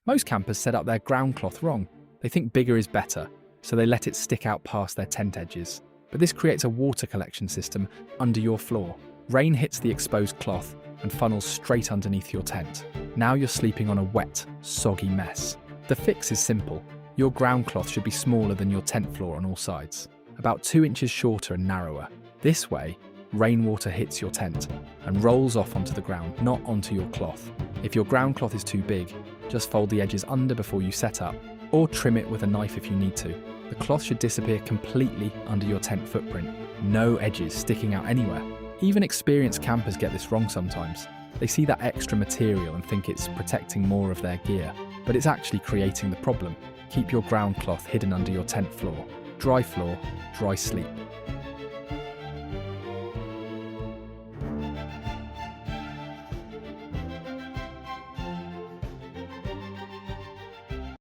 Most campers set up their ground cloth wrong. They think bigger is better, so they let it stick out past their tent edges. But this creates a water collection system under your floor. Rain hits the exposed cloth and funnels straight underneath your tent. Now you're sleeping on a wet, soggy mess. The fix is simple. Your ground cloth should be smaller than your tent floor on all sides, about 2 inches shorter and narrower. This way, rainwater hits your tent and rolls off onto the ground, not onto your cloth. If your ground cloth is too big, just fold the edges under before you set up, or trim it with a knife if you need to. The cloth should disappear completely under your tent footprint. No edges sticking out anywhere. Even experienced campers get this wrong sometimes. They see that extra material and think it's protecting more of their gear, but it's actually creating the problem. Keep your ground cloth hidden under your tent floor. Dry floor, dry sleep.